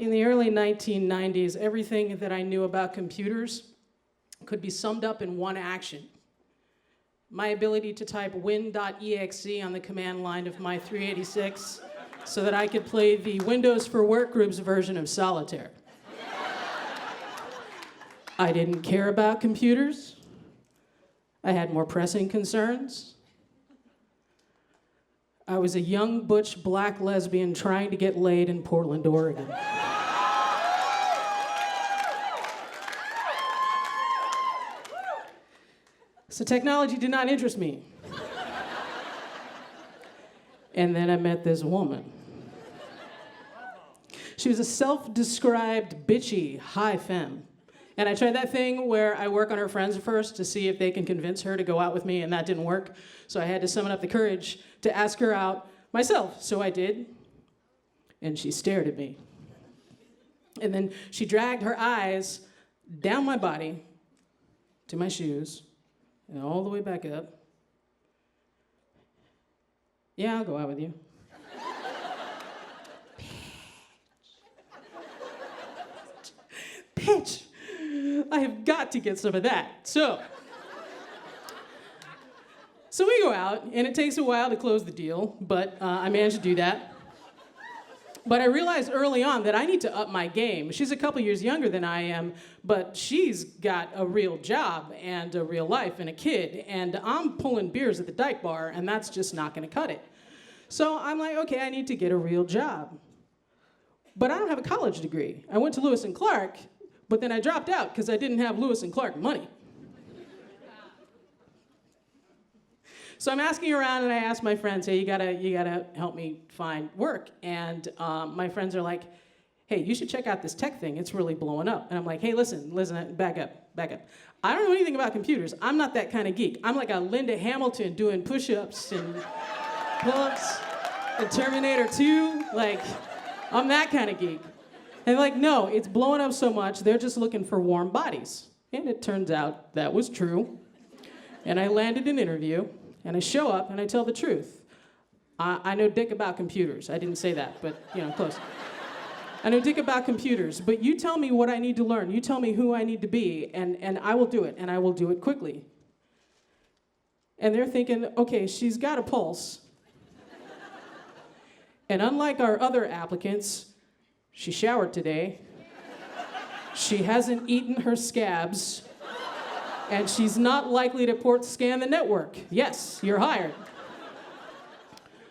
In the early 1990s, everything that I knew about computers could be summed up in one action. My ability to type win.exe on the command line of my 386 so that I could play the Windows for Workgroups version of Solitaire. I didn't care about computers. I had more pressing concerns. I was a young, butch, black lesbian trying to get laid in Portland, Oregon. So technology did not interest me. And then I met this woman. She was a self-described bitchy high femme. And I tried that thing where I work on her friends first to see if they can convince her to go out with me, and that didn't work. So I had to summon up the courage to ask her out myself. So I did, and she stared at me. And then she dragged her eyes down my body to my shoes and all the way back up. Yeah, I'll go out with you. Bitch. I have got to get some of that. So we go out, and it takes a while to close the deal, but I managed to do that. But I realized early on that I need to up my game. She's a couple years younger than I am, but she's got a real job and a real life and a kid, and I'm pulling beers at the Dyke Bar, and that's just not gonna cut it. So I'm like, okay, I need to get a real job. But I don't have a college degree. I went to Lewis and Clark, but then I dropped out because I didn't have Lewis and Clark money. So I'm asking around, and I asked my friends, hey, you gotta help me find work. And my friends are like, hey, you should check out this tech thing. It's really blowing up. And I'm like, hey, listen, back up. I don't know anything about computers. I'm not that kind of geek. I'm like a Linda Hamilton doing push-ups and pull-ups and Terminator 2. Like, I'm that kind of geek. And they're like, no, it's blowing up so much, they're just looking for warm bodies. And it turns out that was true. And I landed an interview, and I show up, and I tell the truth. I know dick about computers. I didn't say that, but, close. I know dick about computers, but you tell me what I need to learn. You tell me who I need to be, and I will do it, and I will do it quickly. And they're thinking, okay, she's got a pulse. And unlike our other applicants, she showered today. She hasn't eaten her scabs. And she's not likely to port scan the network. Yes, you're hired.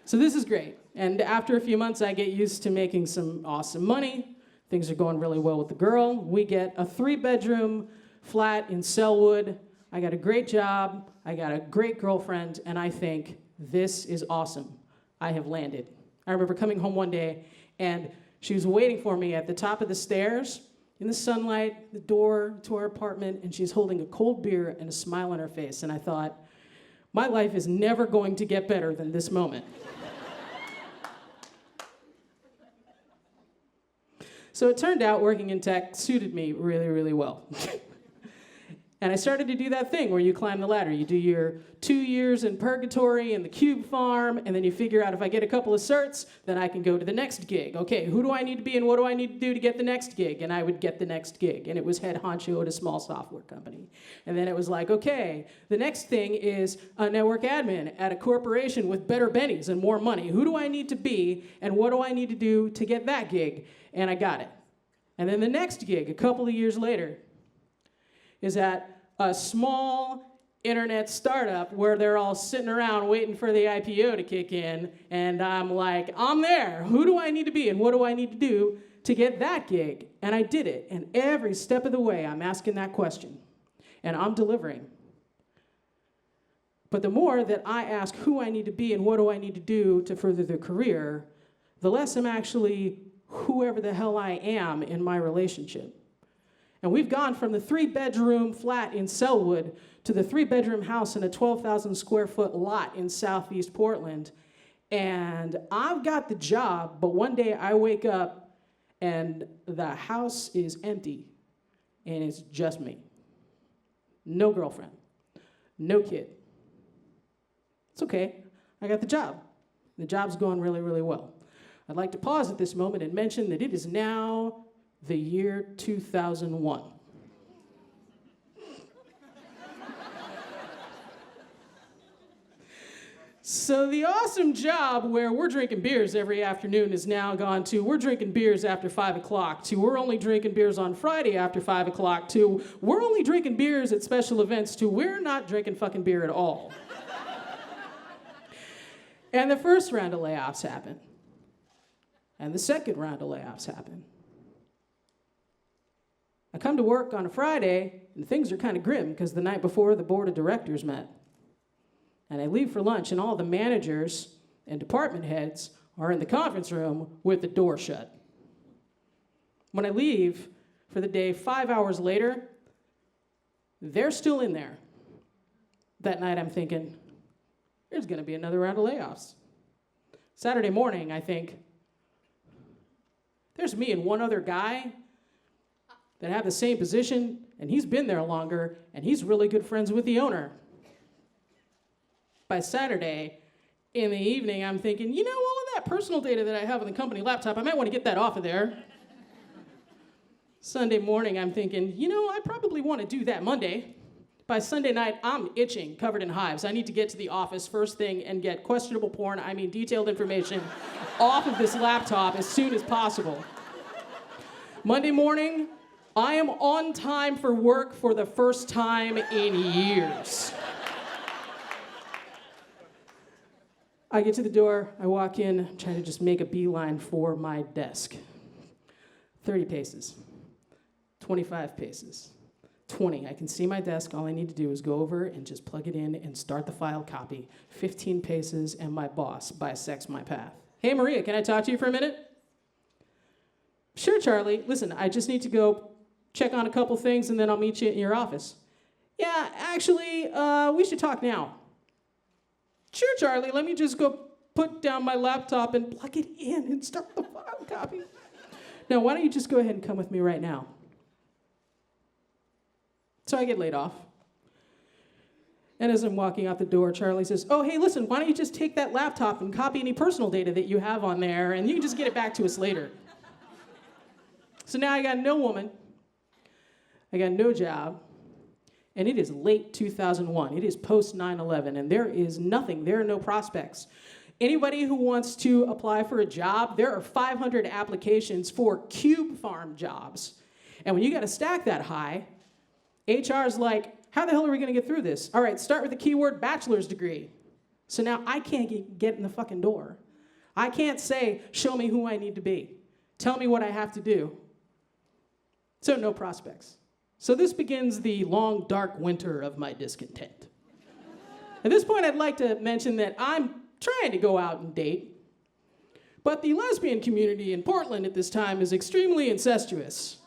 So this is great. And after a few months, I get used to making some awesome money. Things are going really well with the girl. We get a 3-bedroom flat in Selwood. I got a great job. I got a great girlfriend. And I think, this is awesome. I have landed. I remember coming home one day, and she was waiting for me at the top of the stairs in the sunlight, the door to our apartment, and she's holding a cold beer and a smile on her face. And I thought, my life is never going to get better than this moment. So it turned out working in tech suited me really, really well. And I started to do that thing where you climb the ladder. You do your 2 years in purgatory in the cube farm, and then you figure out if I get a couple of certs, then I can go to the next gig. Okay, who do I need to be and what do I need to do to get the next gig? And I would get the next gig, and it was head honcho at a small software company. And then it was like, okay, the next thing is a network admin at a corporation with better bennies and more money. Who do I need to be, and what do I need to do to get that gig? And I got it. And then the next gig, a couple of years later, is at a small internet startup where they're all sitting around waiting for the IPO to kick in, and I'm like, I'm there. Who do I need to be, and what do I need to do to get that gig? And I did it, and every step of the way, I'm asking that question, and I'm delivering. But the more that I ask who I need to be and what do I need to do to further the career, the less I'm actually whoever the hell I am in my relationship. And we've gone from the 3-bedroom flat in Selwood to the 3-bedroom house in a 12,000 square foot lot in Southeast Portland. And I've got the job, but one day I wake up and the house is empty and it's just me. No girlfriend, no kid. It's okay, I got the job. The job's going really, really well. I'd like to pause at this moment and mention that it is now the year 2001. So the awesome job where we're drinking beers every afternoon is now gone to we're drinking beers after 5 o'clock, to we're only drinking beers on Friday after 5 o'clock, to we're only drinking beers at special events, to we're not drinking fucking beer at all. And the first round of layoffs happened. And the second round of layoffs happened. I come to work on a Friday, and things are kind of grim because the night before the board of directors met. And I leave for lunch, and all the managers and department heads are in the conference room with the door shut. When I leave for the day 5 hours later, they're still in there. That night I'm thinking, there's going to be another round of layoffs. Saturday morning, I think, there's me and one other guy that have the same position, and he's been there longer, and he's really good friends with the owner. By Saturday, in the evening, I'm thinking, all of that personal data that I have on the company laptop, I might want to get that off of there. Sunday morning, I'm thinking, I probably want to do that Monday. By Sunday night, I'm itching, covered in hives. I need to get to the office first thing and get questionable porn, detailed information, off of this laptop as soon as possible. Monday morning, I am on time for work for the first time in years. I get to the door, I walk in, I'm trying to just make a beeline for my desk. 30 paces, 25 paces, 20. I can see my desk, all I need to do is go over and just plug it in and start the file copy. 15 paces, and my boss bisects my path. Hey Maria, can I talk to you for a minute? Sure, Charlie. Listen, I just need to go check on a couple things and then I'll meet you in your office. Yeah, actually, we should talk now. Sure, Charlie, let me just go put down my laptop and plug it in and start the file copy. Now, why don't you just go ahead and come with me right now? So I get laid off. And as I'm walking out the door, Charlie says, oh, hey, listen, why don't you just take that laptop and copy any personal data that you have on there, and you can just get it back to us later. So now I got no woman. I got no job. And it is late 2001. It is post 9/11, and there is nothing. There are no prospects. Anybody who wants to apply for a job, there are 500 applications for cube farm jobs. And when you got to stack that high, HR's like, how the hell are we going to get through this? All right, start with the keyword bachelor's degree. So now I can't get in the fucking door. I can't say, show me who I need to be. Tell me what I have to do. So no prospects. So this begins the long, dark winter of my discontent. At this point, I'd like to mention that I'm trying to go out and date, but the lesbian community in Portland at this time is extremely incestuous.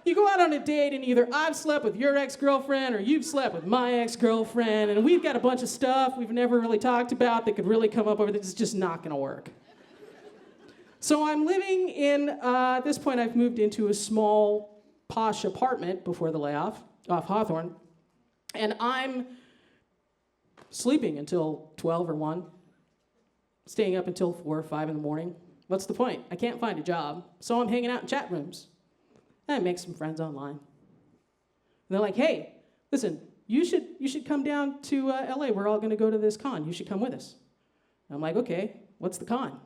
You go out on a date and either I've slept with your ex-girlfriend or you've slept with my ex-girlfriend, and we've got a bunch of stuff we've never really talked about that could really come up over that's just not gonna work. So I'm living in, at this point I've moved into a small, posh apartment before the layoff, off Hawthorne, and I'm sleeping until 12 or 1, staying up until 4 or 5 in the morning. What's the point? I can't find a job, so I'm hanging out in chat rooms. And I make some friends online. And they're like, hey, listen, you should come down to LA. We're all gonna go to this con. You should come with us. And I'm like, okay, what's the con?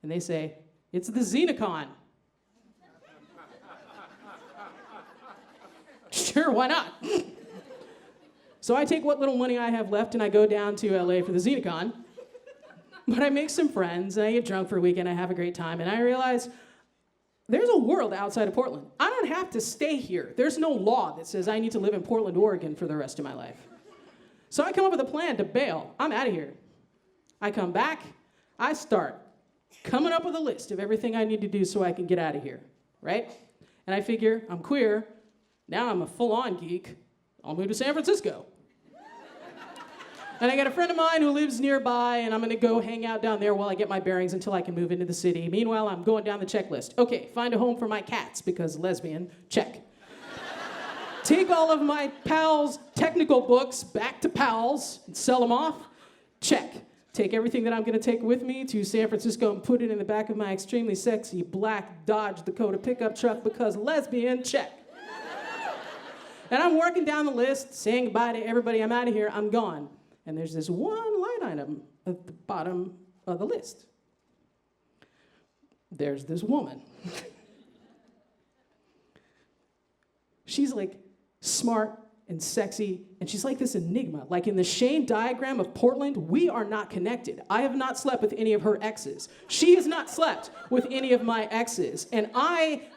And they say, it's the Xenocon. Sure, why not? So I take what little money I have left and I go down to LA for the Xenocon. But I make some friends, and I get drunk for a weekend, I have a great time, and I realize there's a world outside of Portland. I don't have to stay here. There's no law that says I need to live in Portland, Oregon for the rest of my life. So I come up with a plan to bail. I'm out of here. I come back, I start coming up with a list of everything I need to do so I can get out of here, right? And I figure, I'm queer, now I'm a full-on geek, I'll move to San Francisco. And I got a friend of mine who lives nearby, and I'm gonna go hang out down there while I get my bearings until I can move into the city. Meanwhile, I'm going down the checklist. Okay, find a home for my cats, because lesbian, check. Take all of my pals' technical books back to pals and sell them off, check. take everything that I'm going to take with me to San Francisco and put it in the back of my extremely sexy black Dodge Dakota pickup truck because lesbian, check. And I'm working down the list, saying goodbye to everybody. I'm out of here. I'm gone. And there's this one line item at the bottom of the list. There's this woman. She's like smart and sexy, and she's like this enigma. Like in the Shane diagram of Portland, we are not connected. I have not slept with any of her exes. She has not slept with any of my exes. And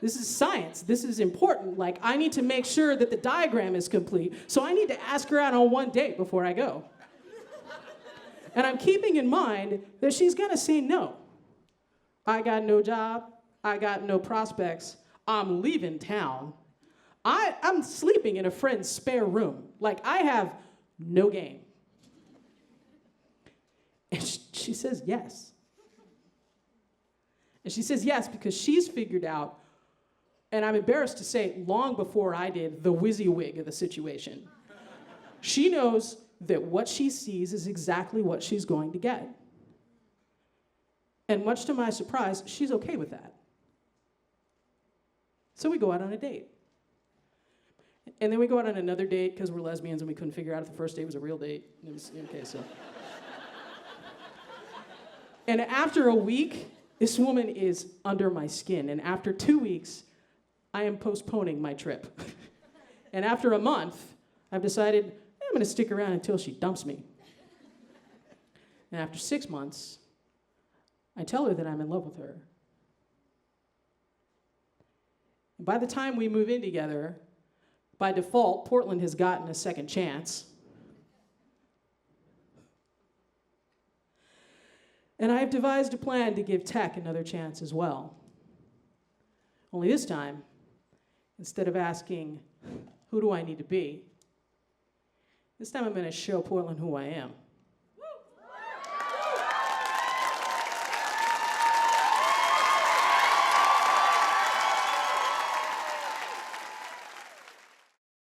this is science, this is important. Like, I need to make sure that the diagram is complete, so I need to ask her out on one date before I go. And I'm keeping in mind that she's gonna say no. I got no job, I got no prospects, I'm leaving town. I'm sleeping in a friend's spare room. Like, I have no game. And she says yes. And she says yes because she's figured out, and I'm embarrassed to say, long before I did, the WYSIWYG of the situation. She knows that what she sees is exactly what she's going to get. And much to my surprise, she's okay with that. So we go out on a date. And then we go out on another date because we're lesbians and we couldn't figure out if the first date was a real date. It was, okay, so. And after a week, this woman is under my skin. And after 2 weeks, I am postponing my trip. And after a month, I've decided I'm going to stick around until she dumps me. And after 6 months, I tell her that I'm in love with her. And by the time we move in together, by default, Portland has gotten a second chance. And I have devised a plan to give tech another chance as well. Only this time, instead of asking, who do I need to be? This time I'm going to show Portland who I am.